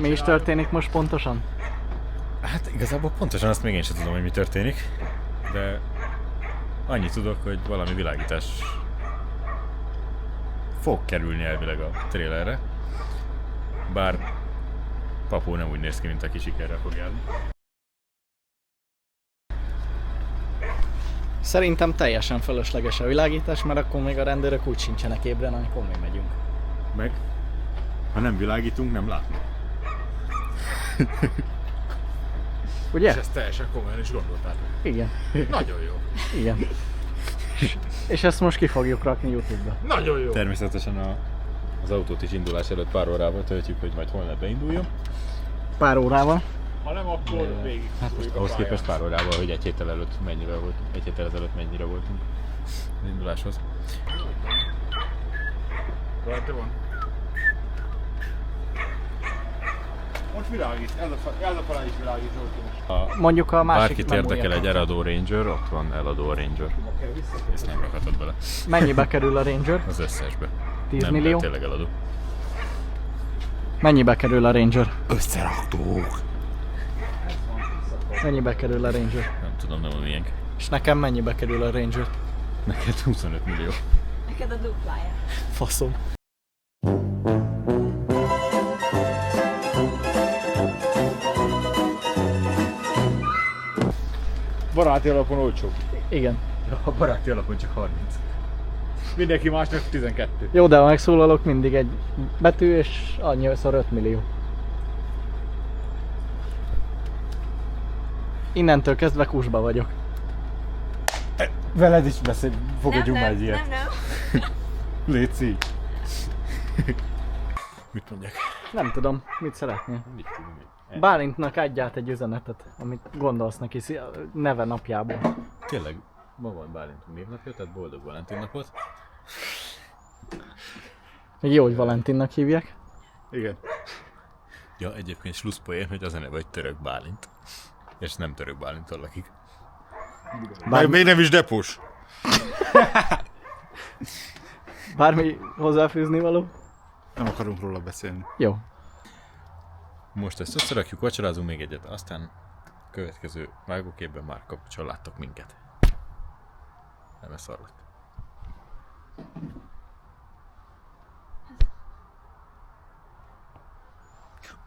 Mi is történik most pontosan? Hát igazából pontosan azt még én sem tudom, hogy mi történik, de annyit tudok, hogy valami világítás fog kerülni elvileg a trailerre, bár Papó nem úgy néz ki, mint aki sikerrel fog járni. Szerintem teljesen fölösleges a világítás, mert akkor még a rendőrök úgy sincsenek ébren, amikor mi megyünk. Meg, ha nem világítunk, nem látnak. Ugye? És ezt teljesen komolyan is gondoltátok. Igen. Nagyon jó. Igen. És ezt most ki fogjuk rakni YouTube-ra. Nagyon jó. Természetesen az autót is indulás előtt pár órával töltjük, hogy majd holnap beinduljon. Pár órával. Ha nem, akkor végig. Hát most ahhoz képest pár órával, hogy egy héttel ezelőtt mennyire voltunk az induláshoz. Rajta van. Most világít, ez a falán is világít Zsolti. Mondjuk a másik Bárkit érdekel egy eladó Ranger, ott van eladó Ranger. Ezt nem rakhatod bele. Mennyibe kerül a Ranger? Az összesbe. 10 nem, millió? Tényleg eladó. Mennyibe kerül a Ranger? Összeraktuk! Mennyibe kerül a Ranger? Nem tudom, nem a miénk. És nekem mennyibe kerül a Ranger? Neked 25 millió. Neked a duplája. Faszom. Baráti alapon olcsó. Igen. A baráti alapon csak 30. Mindenki másnak 12. Jó, de ha megszólalok, mindig egy betű, és annyiszor 5 millió. Innentől kezdve kusba vagyok. Veled is fogadjunk már egy nem, ilyet. nem. Léci. Mit mondják? Nem tudom, mit szeretnél. Mit tudom én? Bálintnak adj át egy üzenetet, amit gondolsz neki neve napjából. Tényleg, ma van Bálintunk névnapja, tehát boldog Valentin napot. Még jó, hogy Valentinnak hívják. Igen. Ja, egyébként slusszpoén, hogy az a neve, hogy Török Bálint. És nem Török Bálinttól lakik. Bár- Még nem is Depós. Bármi hozzáfűzni való? Nem akarunk róla beszélni. Jó. Most ezt összerakjuk, vacsorázunk még egyet, aztán következő vágóképben már kapcsolatban láttok minket. Nem ez szarlak.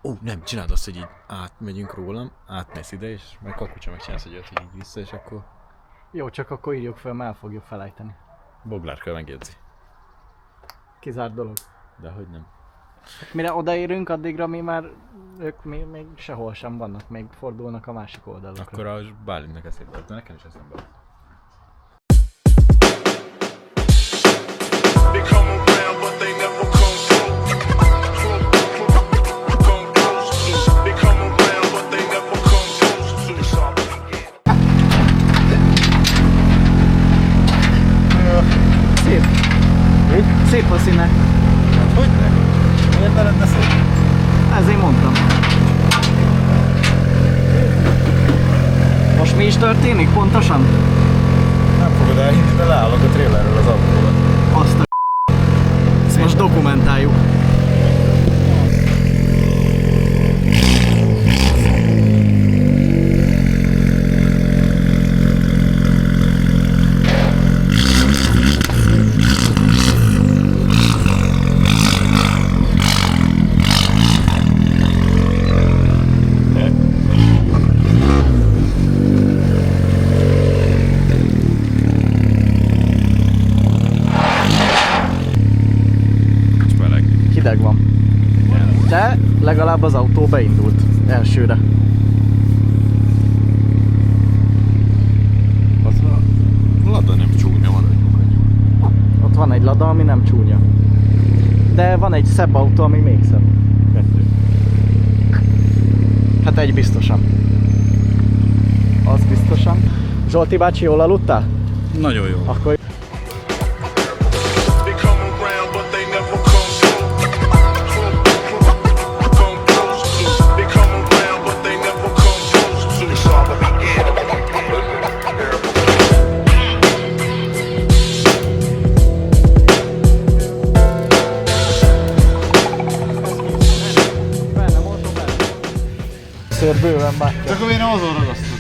Ó, nem, csináld azt, hogy így átmegyünk rólam, átmész ide, és meg kakucsa megcsinálsz, hogy jött így vissza, és akkor Jó, csak akkor írjuk fel, mert el fogjuk felejteni. Boglárka megjegyzi. Kizárt dolog. De hogy nem. Mire odaérünk, addigra mi már, ők még sehol sem vannak, még fordulnak a másik oldalukra. Akkor a Bálintnak eszébe, de nekem is eszembe. They come around, but they never come through. Come close to. They come around, but they never come close to. Sorry. Szép. Szép a színe. Hogyne? Miért ne lenne szép? Ezért mondtam. Most mi is történik pontosan? Nem fogod elhinni, de leállok a trailerről az autóval. Azt a ezt most dokumentáljuk. Hideg van. De legalább az autó beindult elsőre. Az a Lada nem csúnya van, hogy munkadjuk. Ott van egy Lada, ami nem csúnya. De van egy szebb autó, ami még szebb. Kettő. Hát egy biztosan. Az biztosan. Zsolti bácsi, jól aludtál? Nagyon jó. Akkor They come around, but they never come through. Come close to. They come around, but they never come close to. It's all but the benne, motor benne. Azért bőven Csak bátya. akkor én nem azon ragasztok.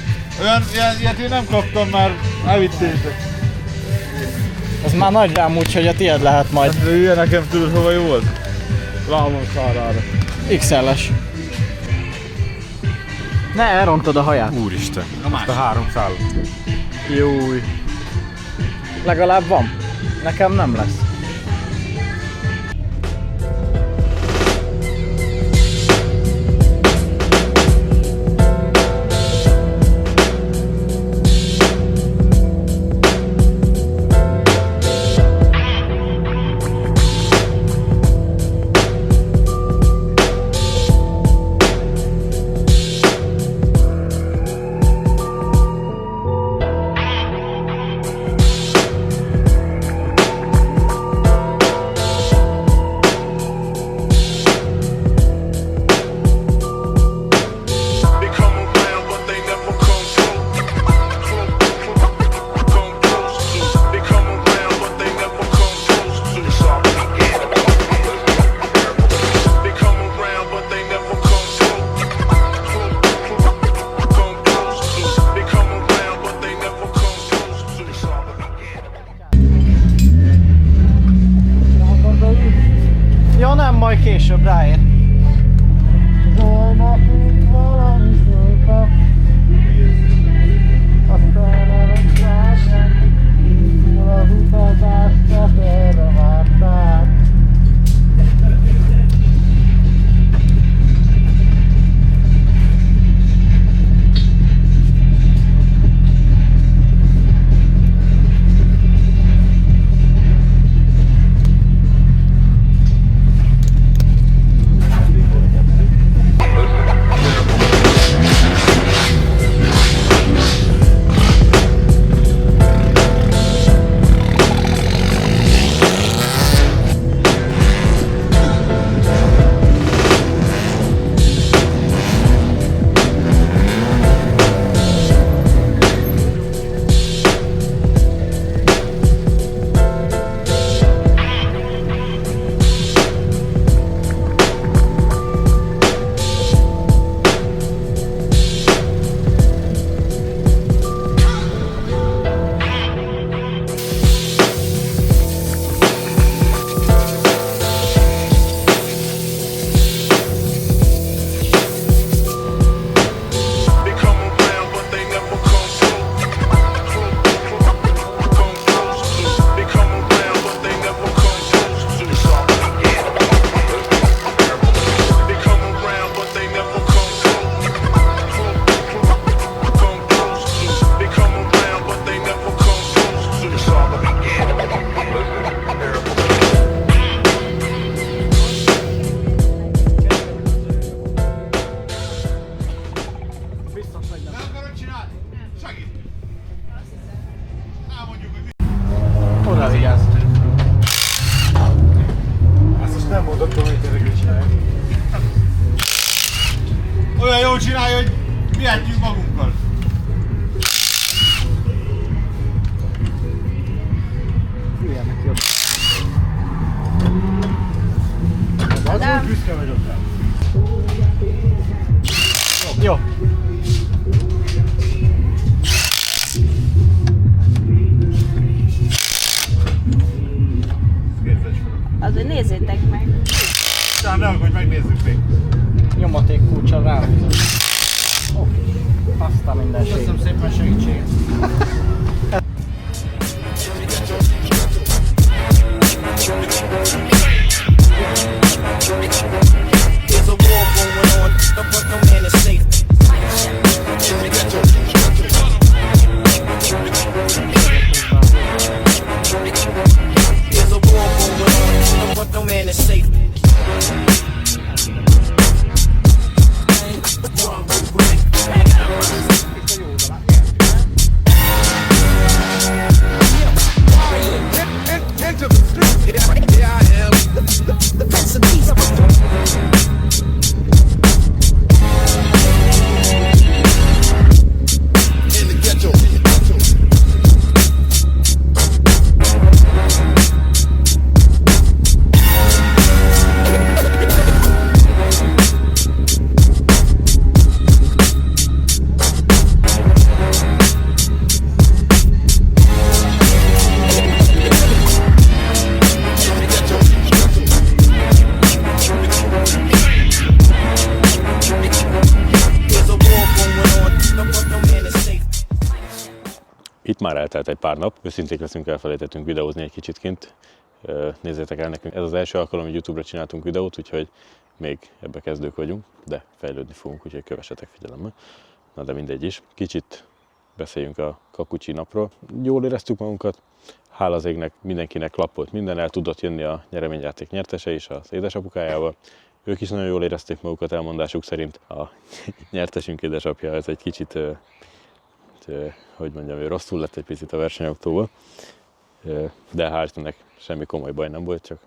Ilyet én nem kaptam már, elvittétek. Ez már nagy rám úgy, hogy a tiéd lehet majd. Hát ilyen nekem tudod hova jó az? Lámon szárára. XL-es. Ne elrontod a haját. Úristen. Azt a 3 szál. Júj. Legalább van. Nekem nem lesz. They come around, but they never come close. Come close to. They come around, but they never come close to. They come around, but they never come close. Come close to. They come around, but they never come close to. Ja nem, majd később ráér. They come around, but they never come close. Come close to. They come around, but they never come close to. They come around, but they never come close. Come close to. They come around, but they never come close to. Nem akarod csinálni? Segít! Elmondjuk, hogy Oda vigyázz. ezt most nem mondottam, hogy tényleg csinálják. Olyan jól csinálja, hogy vihetjük magunkkal. Ilyenek jobb. Az úgy büszke vagyok rá. Jó. Azért nézzétek meg. Talán ne aggódj, megnézzük még. Nyomaték kulccsal ráhúzod. Oké. Aztán mindenség. Köszönöm szépen segítséget. There's a war going on, but no man is safe. There's a war going on, but no man is safe. Into the street, here I am. már eltelt egy pár nap. Őszinték leszünk, elfelejtettünk videózni egy kicsit kint. Nézzétek el nekünk, ez az első alkalom, hogy YouTube-ra csináltunk videót, úgyhogy még ebbe kezdők vagyunk, de fejlődni fogunk, úgyhogy kövessetek figyelemmel. Na de mindegy is. Kicsit beszéljünk a Kakucsi napról. Jól éreztük magunkat, hála az égnek, mindenkinek klappolt minden, el tudott jönni a nyereményjáték nyertese is az édesapukájával. Ők is nagyon jól érezték magukat, elmondásuk szerint. A nyertesünk édesapja, ez egy kicsit, hogy mondjam, ő rosszul lett egy picit a versenyautóval. De hál' Istennek semmi komoly baj nem volt, csak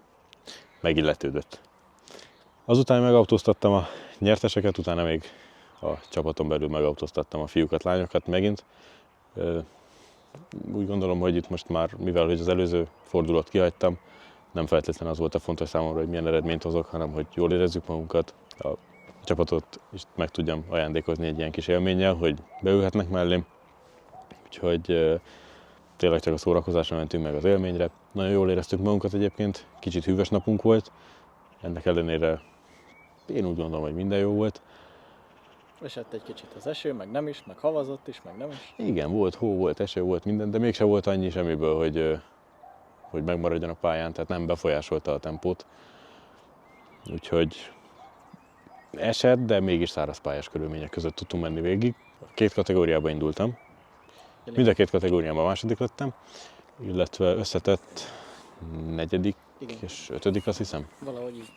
megilletődött. Azután megautóztattam a nyerteseket, utána még a csapaton belül megautóztattam a fiúkat, lányokat megint. Úgy gondolom, hogy itt most már, mivel hogy az előző fordulót kihagytam, nem feltétlenül az volt a fontos számomra, hogy milyen eredményt hozok, hanem hogy jól érezzük magunkat. A csapatot is meg tudjam ajándékozni egy ilyen kis élménnyel, hogy beülhetnek mellém. Úgyhogy tényleg csak a szórakozásra mentünk meg az élményre. Nagyon jól éreztük magunkat egyébként, kicsit hűvös napunk volt. Ennek ellenére én úgy gondolom, hogy minden jó volt. Esett egy kicsit az eső, meg nem is, meg havazott is, meg nem is. Igen, volt hó, volt eső, volt minden, de mégse volt annyi semmiből, hogy megmaradjon a pályán, tehát nem befolyásolta a tempót. Úgyhogy esett, de mégis szárazpályás körülmények között tudtunk menni végig. 2 kategóriába indultam. Mind a 2 kategóriában második lettem, illetve összetett 4. és 5. azt hiszem. Valahogy így.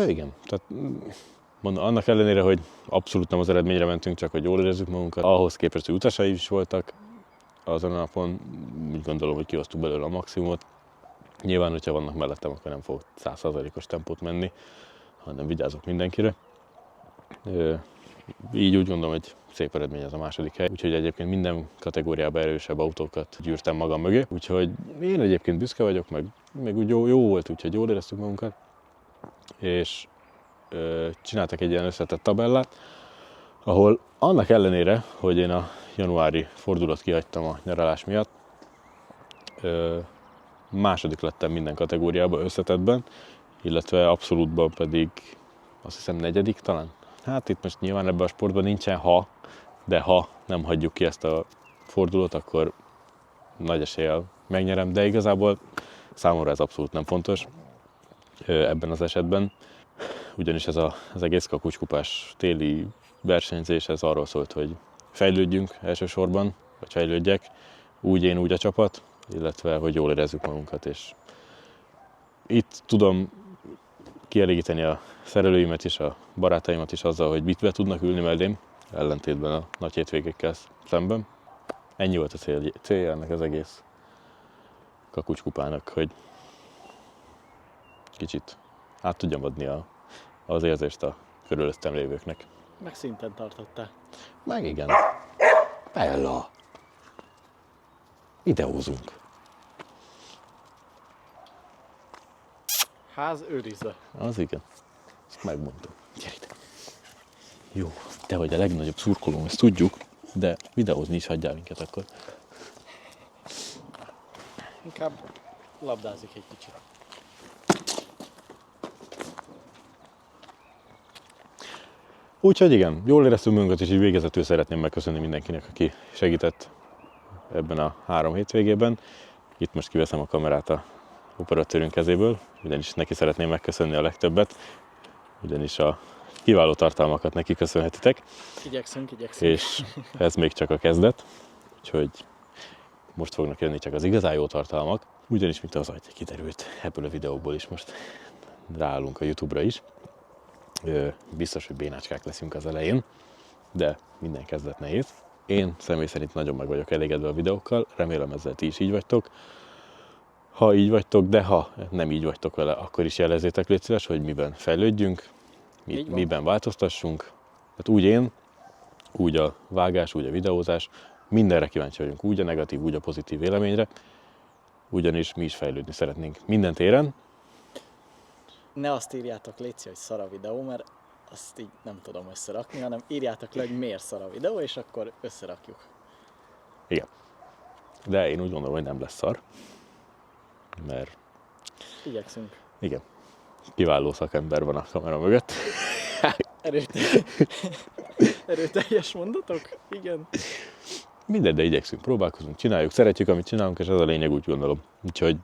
Igen, tehát mondom, annak ellenére, hogy abszolút nem az eredményre mentünk, csak hogy jól érezzük magunkat. Ahhoz képest, hogy utasai is voltak azon a napon, úgy gondolom, hogy kihoztuk belőle a maximumot. Nyilván, hogyha vannak mellettem, akkor nem fogok 100%-os tempót menni, hanem vigyázok mindenkire. Így úgy gondolom, hogy szép eredmény ez a második hely. Úgyhogy egyébként minden kategóriában erősebb autókat gyűrtem magam mögé. Úgyhogy én egyébként büszke vagyok, meg úgy jó volt, úgyhogy jól éreztük magunkat. És csináltak egy ilyen összetett tabellát, ahol annak ellenére, hogy én a januári fordulót kihagytam a nyaralás miatt, második lettem minden kategóriában összetettben, illetve abszolútban pedig azt hiszem 4. talán. Hát itt most nyilván ebben a sportban nincsen de ha nem hagyjuk ki ezt a fordulót, akkor nagy eséllyel megnyerem, de igazából számomra ez abszolút nem fontos ebben az esetben. Ugyanis ez az egész kakucskupás téli versenyzés, ez arról szólt, hogy fejlődjünk elsősorban, vagy fejlődjek, úgy én, úgy a csapat, illetve hogy jól érezzük magunkat, és itt tudom kielégíteni a szerelőimet is, a barátaimat is azzal, hogy mit be tudnak ülni mellém, ellentétben a nagy hétvégékkel szemben. Ennyi volt a célja ennek az egész kakucskupának, hogy kicsit át tudjam adni az érzést a körülöttem lévőknek. Meg szinten tartottál. Meg igen. Bella! Videózunk. Ház őrizve. Az igen. Ezt megmondtam. Gyere ide. Jó, te vagy a legnagyobb szurkolóm, ezt tudjuk, de videózni is hagyjál minket akkor. Inkább labdázik egy kicsit. Úgyhogy igen, jól éreztünk magunkat, és így végezetül szeretném megköszönni mindenkinek, aki segített ebben a 3 hétvégében. Itt most kiveszem a kamerát a operatőrünk kezéből, ugyanis neki szeretném megköszönni a legtöbbet, ugyanis a kiváló tartalmakat neki köszönhetitek. Igyekszünk. És ez még csak a kezdet, úgyhogy most fognak jönni csak az igazán jó tartalmak, ugyanis mint az agy kiderült ebből a videóból is most ráállunk a YouTube-ra is. Biztos, hogy bénácskák leszünk az elején, de minden kezdet nehéz. Én személy szerint nagyon meg vagyok elégedve a videókkal, remélem ezzel ti is így vagytok. Ha így vagytok, de ha nem így vagytok vele, akkor is jelezzétek, légy szíves, hogy miben fejlődjünk, miben változtassunk. Tehát úgy én, úgy a vágás, úgy a videózás, mindenre kíváncsi vagyunk, úgy a negatív, úgy a pozitív véleményre, ugyanis mi is fejlődni szeretnénk minden téren. Ne azt írjátok, léci, hogy szar a videó, mert azt így nem tudom összerakni, hanem írjátok le, hogy miért szar a videó, és akkor összerakjuk. Igen. De én úgy gondolom, hogy nem lesz szar, mert Igyekszünk. igen, kiváló szakember van a kamera mögött. Erőteljes mondatok? Igen. Mindegy, de igyekszünk, próbálkozunk, csináljuk, szeretjük, amit csinálunk, és ez a lényeg, úgy gondolom. Úgyhogy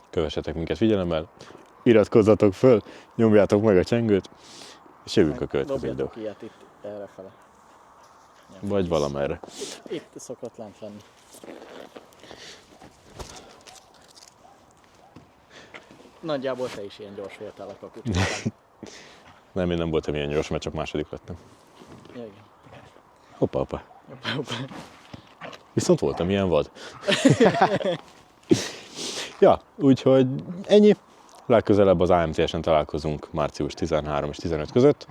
kövessetek minket figyelemmel, iratkozzatok föl, nyomjátok meg a csengőt, és jövünk a következő videó. Dobjatok ilyet itt errefele. Vagy valamerre. Itt szokott lent lenni. Nagyjából te is ilyen gyors voltál a kaput. Nem, én nem voltam ilyen gyors, mert csak második lettem. Ja, igen. Hoppá. Viszont voltam ilyen vad. Ja, úgyhogy ennyi. Legközelebb az AMTS-en találkozunk március 13 és 15 között,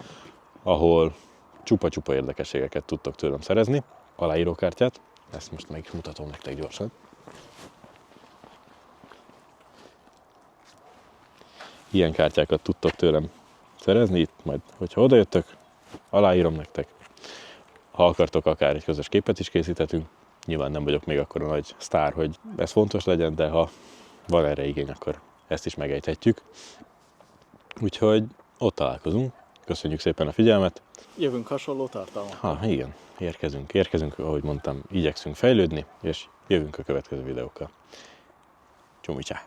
ahol csupa-csupa érdekességeket tudtok tőlem szerezni. Aláírókártyát. Ezt most meg is mutatom nektek gyorsan. Ilyen kártyákat tudtok tőlem szerezni. Itt majd, hogyha odajöttök, aláírom nektek. Ha akartok, akár egy közös képet is készíthetünk. Nyilván nem vagyok még akkor a nagy sztár, hogy ez fontos legyen, de ha van erre igény, akkor ezt is megejthetjük. Úgyhogy ott találkozunk. Köszönjük szépen a figyelmet. Jövünk hasonló tartalmakkal. Igen, érkezünk, ahogy mondtam, igyekszünk fejlődni, és jövünk a következő videókkal. Csumicsá!